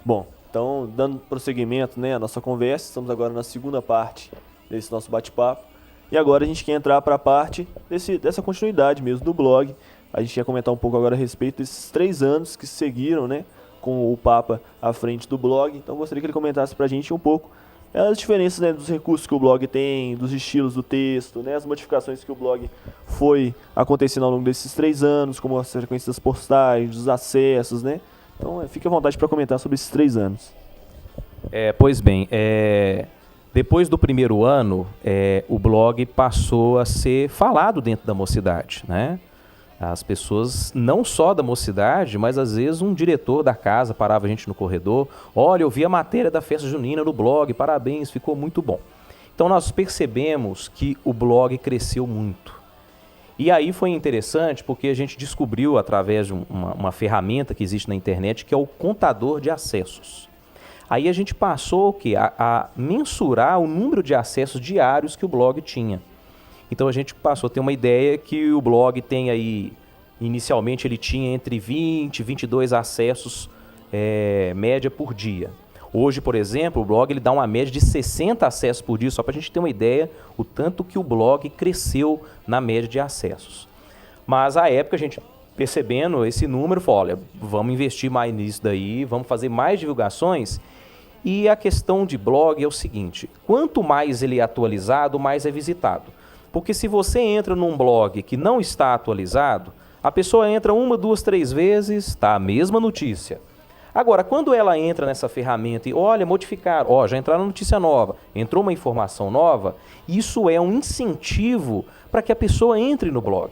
Bom, então, dando prosseguimento, né, à nossa conversa, estamos agora na segunda parte desse nosso bate-papo. E agora a gente quer entrar para a parte dessa continuidade mesmo do blog. A gente quer comentar um pouco agora a respeito desses 3 anos que se seguiram, né, com o Papa à frente do blog. Então, gostaria que ele comentasse para a gente um pouco as diferenças, né, dos recursos que o blog tem, dos estilos do texto, né, as modificações que o blog foi acontecendo ao longo desses 3 anos, como a frequência das postagens, dos acessos, né. Então, fique à vontade para comentar sobre esses 3 anos. Pois bem, depois do primeiro ano, o blog passou a ser falado dentro da mocidade, né? As pessoas, não só da mocidade, mas às vezes um diretor da casa parava a gente no corredor. Olha, eu vi a matéria da festa junina no blog, parabéns, ficou muito bom. Então nós percebemos que o blog cresceu muito. E aí foi interessante porque a gente descobriu através de uma ferramenta que existe na internet, que é o contador de acessos. Aí a gente passou a mensurar o número de acessos diários que o blog tinha. Então a gente passou a ter uma ideia que o blog tem aí, inicialmente ele tinha entre 20 e 22 acessos média por dia. Hoje, por exemplo, o blog ele dá uma média de 60 acessos por dia, só para a gente ter uma ideia o tanto que o blog cresceu na média de acessos. Mas à época a gente, percebendo esse número, falou, olha, vamos investir mais nisso daí, vamos fazer mais divulgações. E a questão de blog é o seguinte, quanto mais ele é atualizado, mais é visitado. Porque se você entra num blog que não está atualizado, a pessoa entra 1, 2, 3 vezes, está a mesma notícia. Agora, quando ela entra nessa ferramenta e olha, modificar, já entraram notícia nova, entrou uma informação nova, isso é um incentivo para que a pessoa entre no blog.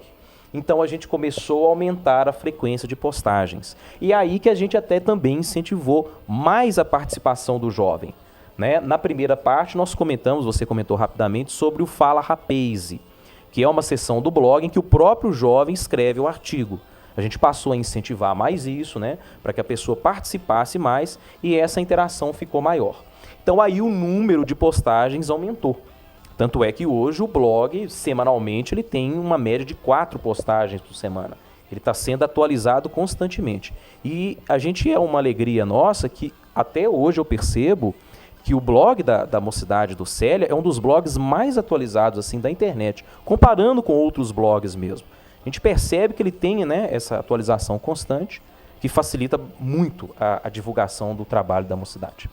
Então a gente começou a aumentar a frequência de postagens. E é aí que a gente até também incentivou mais a participação do jovem. Né? Na primeira parte nós comentamos, você comentou rapidamente, sobre o Fala Rapaz, que é uma seção do blog em que o próprio jovem escreve o artigo. A gente passou a incentivar mais isso, né, para que a pessoa participasse mais e essa interação ficou maior. Então aí o número de postagens aumentou. Tanto é que hoje o blog, semanalmente, ele tem uma média de 4 postagens por semana. Ele está sendo atualizado constantemente. E a gente é uma alegria nossa que até hoje eu percebo que o blog da Mocidade do Célia é um dos blogs mais atualizados assim da internet, comparando com outros blogs mesmo. A gente percebe que ele tem, né, essa atualização constante, que facilita muito a divulgação do trabalho da Mocidade.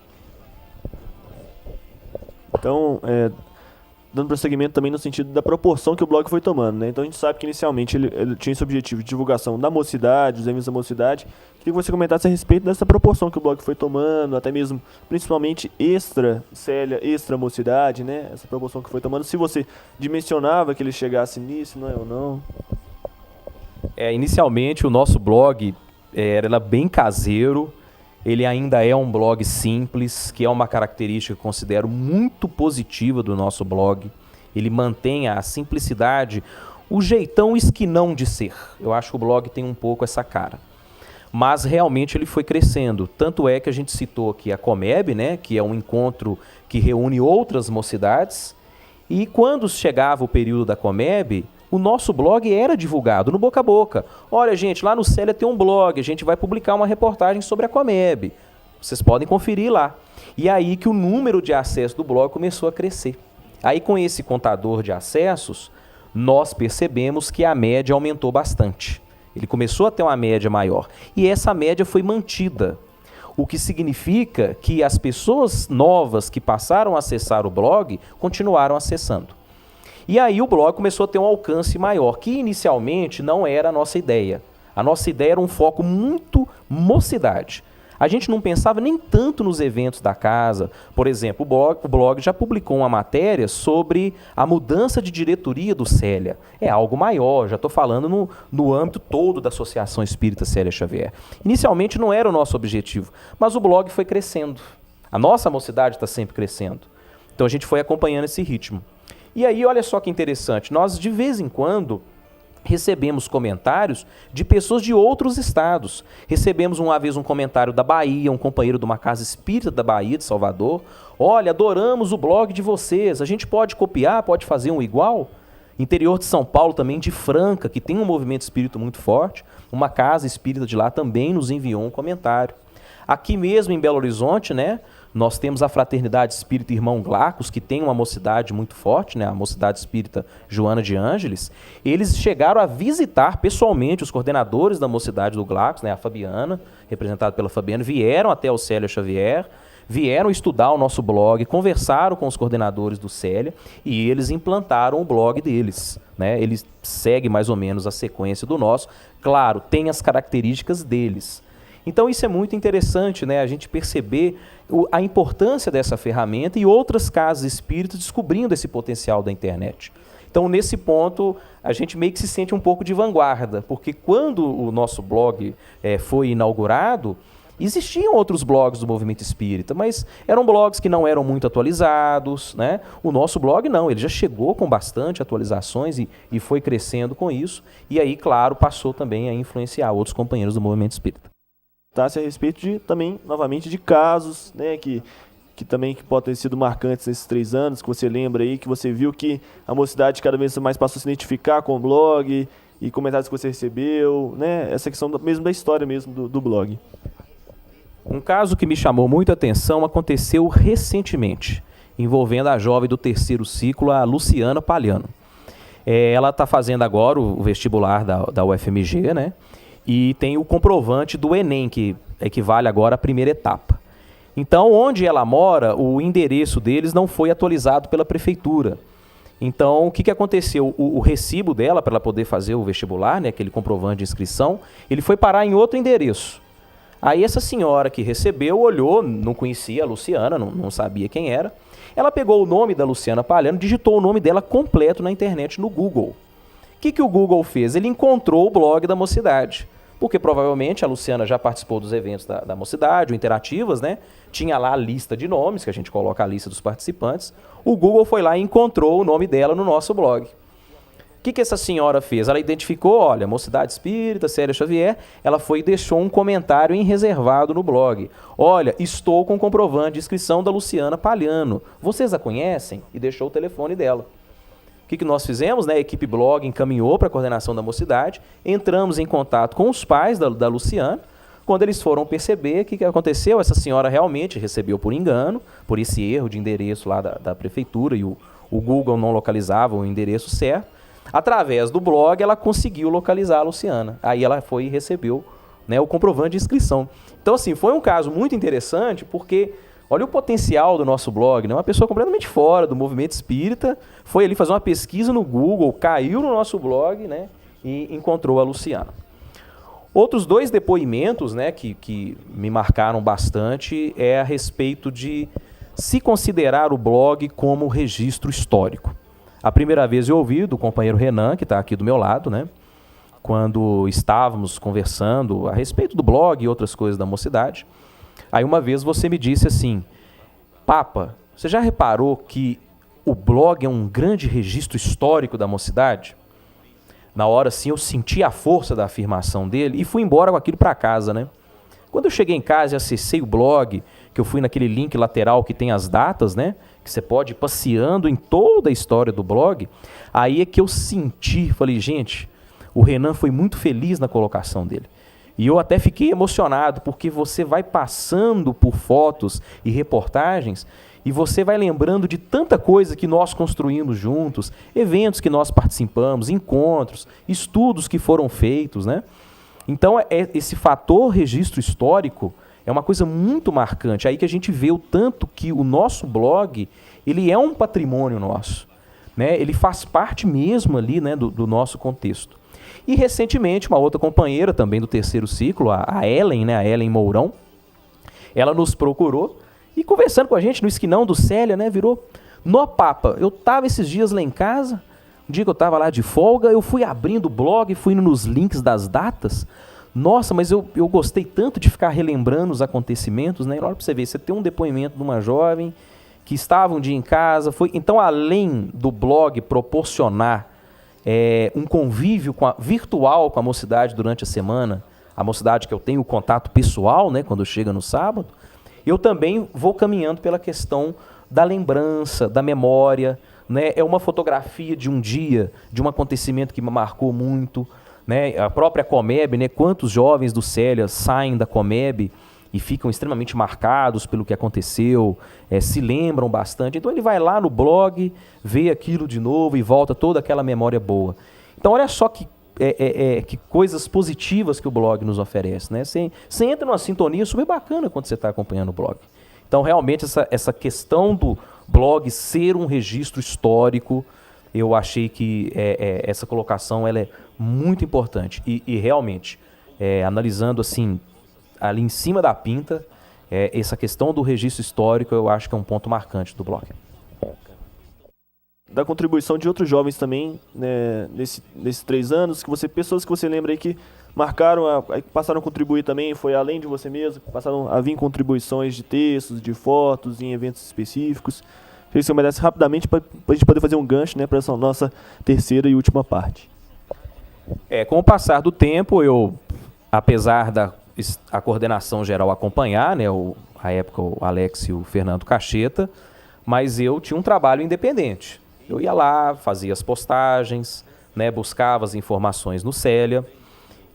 Então, dando prosseguimento também no sentido da proporção que o blog foi tomando, né? Então a gente sabe que inicialmente ele tinha esse objetivo de divulgação da mocidade, dos eventos da mocidade. Queria que você comentasse a respeito dessa proporção que o blog foi tomando, até mesmo, principalmente, extra Célia, extra mocidade, né? Essa proporção que foi tomando, se você dimensionava que ele chegasse nisso, não é ou não? Inicialmente o nosso blog era bem caseiro, ele ainda é um blog simples, que é uma característica que eu considero muito positiva do nosso blog. Ele mantém a simplicidade, o jeitão esquinão de ser. Eu acho que o blog tem um pouco essa cara. Mas realmente ele foi crescendo. Tanto é que a gente citou aqui a Comeb, né, que é um encontro que reúne outras mocidades. E quando chegava o período da Comeb, o nosso blog era divulgado no boca a boca. Olha, gente, lá no Célia tem um blog, a gente vai publicar uma reportagem sobre a Comeb. Vocês podem conferir lá. E aí que o número de acessos do blog começou a crescer. Aí com esse contador de acessos, nós percebemos que a média aumentou bastante. Ele começou a ter uma média maior. E essa média foi mantida. O que significa que as pessoas novas que passaram a acessar o blog continuaram acessando. E aí o blog começou a ter um alcance maior, que inicialmente não era a nossa ideia. A nossa ideia era um foco muito mocidade. A gente não pensava nem tanto nos eventos da casa. Por exemplo, o blog já publicou uma matéria sobre a mudança de diretoria do Célia. É algo maior, já estou falando no âmbito todo da Associação Espírita Célia Xavier. Inicialmente não era o nosso objetivo, mas o blog foi crescendo. A nossa mocidade está sempre crescendo. Então a gente foi acompanhando esse ritmo. E aí, olha só que interessante, nós de vez em quando recebemos comentários de pessoas de outros estados. Recebemos uma vez um comentário da Bahia, um companheiro de uma casa espírita da Bahia, de Salvador. Olha, adoramos o blog de vocês, a gente pode copiar, pode fazer um igual? Interior de São Paulo também, de Franca, que tem um movimento espírita muito forte, uma casa espírita de lá também nos enviou um comentário. Aqui mesmo em Belo Horizonte, né, nós temos a Fraternidade Espírita Irmão Glaucus, que tem uma mocidade muito forte, né, a Mocidade Espírita Joana de Ângeles. Eles chegaram a visitar pessoalmente os coordenadores da Mocidade do Glaucus, né, a Fabiana, representada pela Fabiana, vieram até o Célia Xavier, vieram estudar o nosso blog, conversaram com os coordenadores do Célia e eles implantaram o blog deles, né? Eles seguem mais ou menos a sequência do nosso. Claro, tem as características deles. Então isso é muito interessante, né? A gente perceber a importância dessa ferramenta e outras casas espíritas descobrindo esse potencial da internet. Então, nesse ponto, a gente meio que se sente um pouco de vanguarda, porque quando o nosso blog foi inaugurado, existiam outros blogs do movimento espírita, mas eram blogs que não eram muito atualizados, né? O nosso blog não, ele já chegou com bastante atualizações e foi crescendo com isso. E aí, claro, passou também a influenciar outros companheiros do movimento espírita. Tá-se a respeito de, também, novamente, de casos, né, que também que podem ter sido marcantes nesses 3 anos, que você lembra aí, que você viu que a mocidade cada vez mais passou a se identificar com o blog e comentários que você recebeu, né? Essa questão mesmo da história mesmo do blog. Um caso que me chamou muita atenção aconteceu recentemente, envolvendo a jovem do 3º ciclo, a Luciana Palhano. Ela está fazendo agora o vestibular da UFMG, né? E tem o comprovante do Enem, que equivale agora à primeira etapa. Então, onde ela mora, o endereço deles não foi atualizado pela prefeitura. Então, o que aconteceu? O recibo dela, para ela poder fazer o vestibular, né, aquele comprovante de inscrição, ele foi parar em outro endereço. Aí essa senhora que recebeu olhou, não conhecia a Luciana, não sabia quem era. Ela pegou o nome da Luciana Palhano, digitou o nome dela completo na internet, no Google. O que o Google fez? Ele encontrou o blog da Mocidade, porque provavelmente a Luciana já participou dos eventos da Mocidade, ou interativas, né? Tinha lá a lista de nomes, que a gente coloca a lista dos participantes. O Google foi lá e encontrou o nome dela no nosso blog. O que essa senhora fez? Ela identificou, olha, Mocidade Espírita, Célia Xavier, ela foi e deixou um comentário em reservado no blog. Olha, estou com comprovante de inscrição da Luciana Palhano. Vocês a conhecem? E deixou o telefone dela. O que nós fizemos? Né? A equipe blog encaminhou para a coordenação da Mocidade, entramos em contato com os pais da Luciana. Quando eles foram perceber, o que aconteceu? Essa senhora realmente recebeu por engano, por esse erro de endereço lá da prefeitura, e o Google não localizava o endereço certo. Através do blog, ela conseguiu localizar a Luciana. Aí ela foi e recebeu, né, o comprovante de inscrição. Então, assim, foi um caso muito interessante, porque olha o potencial do nosso blog, né? Uma pessoa completamente fora do movimento espírita foi ali fazer uma pesquisa no Google, caiu no nosso blog, né, e encontrou a Luciana. Outros 2 depoimentos, né, que me marcaram bastante é a respeito de se considerar o blog como registro histórico. A primeira vez eu ouvi do companheiro Renan, que está aqui do meu lado, né, quando estávamos conversando a respeito do blog e outras coisas da Mocidade. Aí uma vez você me disse assim: Papa, você já reparou que o blog é um grande registro histórico da Mocidade? Na hora, sim, eu senti a força da afirmação dele e fui embora com aquilo para casa, né? Quando eu cheguei em casa e acessei o blog, que eu fui naquele link lateral que tem as datas, né? Que você pode ir passeando em toda a história do blog. Aí é que eu senti, falei, gente, o Renan foi muito feliz na colocação dele. E eu até fiquei emocionado, porque você vai passando por fotos e reportagens e você vai lembrando de tanta coisa que nós construímos juntos, eventos que nós participamos, encontros, estudos que foram feitos, né? Então, esse fator registro histórico é uma coisa muito marcante. Aí que a gente vê o tanto que o nosso blog, ele é um patrimônio nosso, né? Ele faz parte mesmo ali, né, do nosso contexto. E recentemente, uma outra companheira também do 3º ciclo, a Ellen, né, a Ellen Mourão, ela nos procurou e conversando com a gente no esquinão do Célia, né, virou: "Nó, Papa, eu estava esses dias lá em casa, um dia que eu estava lá de folga, eu fui abrindo o blog, fui indo nos links das datas. Nossa, mas eu gostei tanto de ficar relembrando os acontecimentos, né? Olha para você ver, você tem um depoimento de uma jovem que estava um dia em casa. Então, além do blog proporcionar um convívio virtual com a Mocidade durante a semana, a Mocidade que eu tenho o contato pessoal, né, quando chega no sábado, eu também vou caminhando pela questão da lembrança, da memória, né? É uma fotografia de um dia, de um acontecimento que me marcou muito, né? A própria Comeb, né? Quantos jovens do Célia saem da Comeb e ficam extremamente marcados pelo que aconteceu, se lembram bastante. Então ele vai lá no blog, vê aquilo de novo e volta toda aquela memória boa. Então olha só que coisas positivas que o blog nos oferece, né? Você entra numa sintonia super bacana quando você está acompanhando o blog. Então realmente essa questão do blog ser um registro histórico, eu achei que essa colocação ela é muito importante. E realmente, analisando assim, ali em cima da pinta, essa questão do registro histórico eu acho que é um ponto marcante do blog. Da contribuição de outros jovens também, né, nesses 3 anos, pessoas que você lembra aí que marcaram, passaram a contribuir também, foi além de você mesmo, passaram a vir contribuições de textos, de fotos, em eventos específicos. Se você merece rapidamente para a gente poder fazer um gancho, né, para essa nossa terceira e última parte. Com o passar do tempo, eu, apesar a coordenação geral acompanhar, né, à época o Alex e o Fernando Cacheta, mas eu tinha um trabalho independente. Eu ia lá, fazia as postagens, né, buscava as informações no Célia,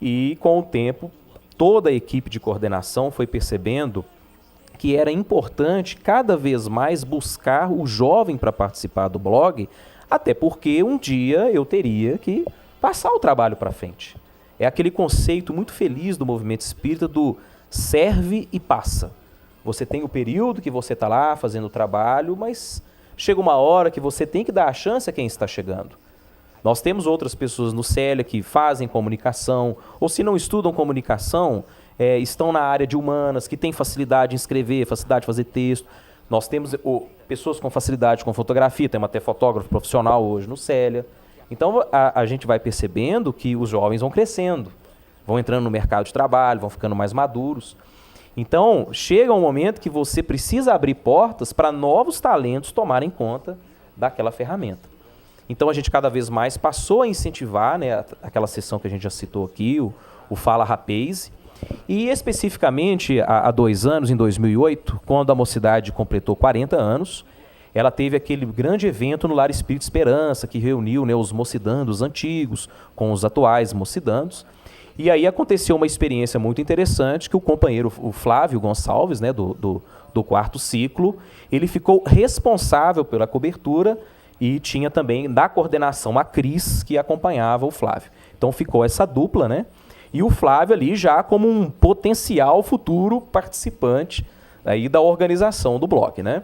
e com o tempo toda a equipe de coordenação foi percebendo que era importante cada vez mais buscar o jovem para participar do blog, até porque um dia eu teria que passar o trabalho para frente. É aquele conceito muito feliz do movimento espírita do serve e passa. Você tem o período que você está lá fazendo o trabalho, mas chega uma hora que você tem que dar a chance a quem está chegando. Nós temos outras pessoas no Célia que fazem comunicação, ou se não estudam comunicação, estão na área de humanas, que têm facilidade em escrever, facilidade de fazer texto. Nós temos pessoas com facilidade com fotografia, temos até fotógrafo profissional hoje no Célia. Então a gente vai percebendo que os jovens vão crescendo, vão entrando no mercado de trabalho, vão ficando mais maduros. Então chega um momento que você precisa abrir portas para novos talentos tomarem conta daquela ferramenta. Então a gente cada vez mais passou a incentivar, né, aquela sessão que a gente já citou aqui, o Fala Rapaz. E especificamente há 2 anos, em 2008, quando a mocidade completou 40 anos, ela teve aquele grande evento no Lar Espírito Esperança, que reuniu, né, os mocidandos antigos com os atuais mocidandos. E aí aconteceu uma experiência muito interessante, que o companheiro, o Flávio Gonçalves, né, do 4º ciclo, ele ficou responsável pela cobertura e tinha também da coordenação a Cris, que acompanhava o Flávio. Então ficou essa dupla, né? E o Flávio ali já como um potencial futuro participante aí da organização do blog, né?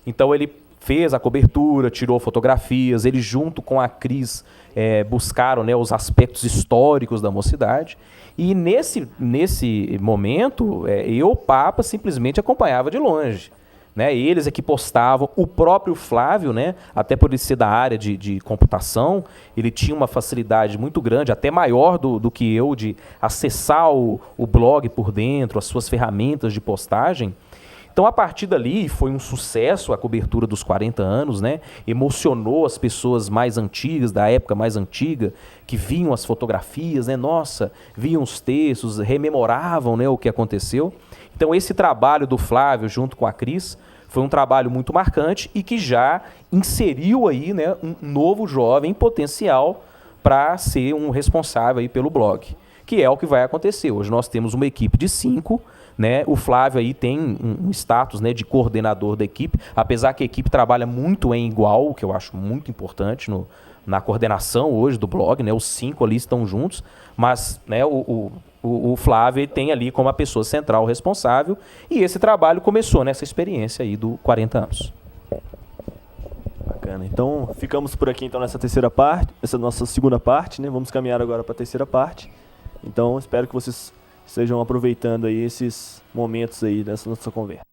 Então ele fez a cobertura, tirou fotografias, ele junto com a Cris buscaram, né, os aspectos históricos da mocidade. E nesse momento, eu, Papa, simplesmente acompanhava de longe. Né? Eles é que postavam, o próprio Flávio, né, até por ele ser da área de computação, ele tinha uma facilidade muito grande, até maior do que eu, de acessar o blog por dentro, as suas ferramentas de postagem. Então, a partir dali, foi um sucesso a cobertura dos 40 anos, né? Emocionou as pessoas mais antigas, da época mais antiga, que viam as fotografias, né? Nossa, viam os textos, rememoravam, né, o que aconteceu. Então, esse trabalho do Flávio junto com a Cris foi um trabalho muito marcante e que já inseriu aí, né, um novo jovem potencial para ser um responsável aí pelo blog, que é o que vai acontecer. Hoje nós temos uma equipe de 5, né? O Flávio aí tem um status, né, de coordenador da equipe, apesar que a equipe trabalha muito em igual, o que eu acho muito importante na coordenação hoje do blog, né? Os 5 ali estão juntos, mas, né, o Flávio ele tem ali como a pessoa central responsável, e esse trabalho começou nessa experiência aí do 40 anos. Bacana. Então, ficamos por aqui então nessa terceira parte, essa nossa segunda parte, né? Vamos caminhar agora para a terceira parte. Então, espero que vocês estejam aproveitando aí esses momentos aí dessa nossa conversa.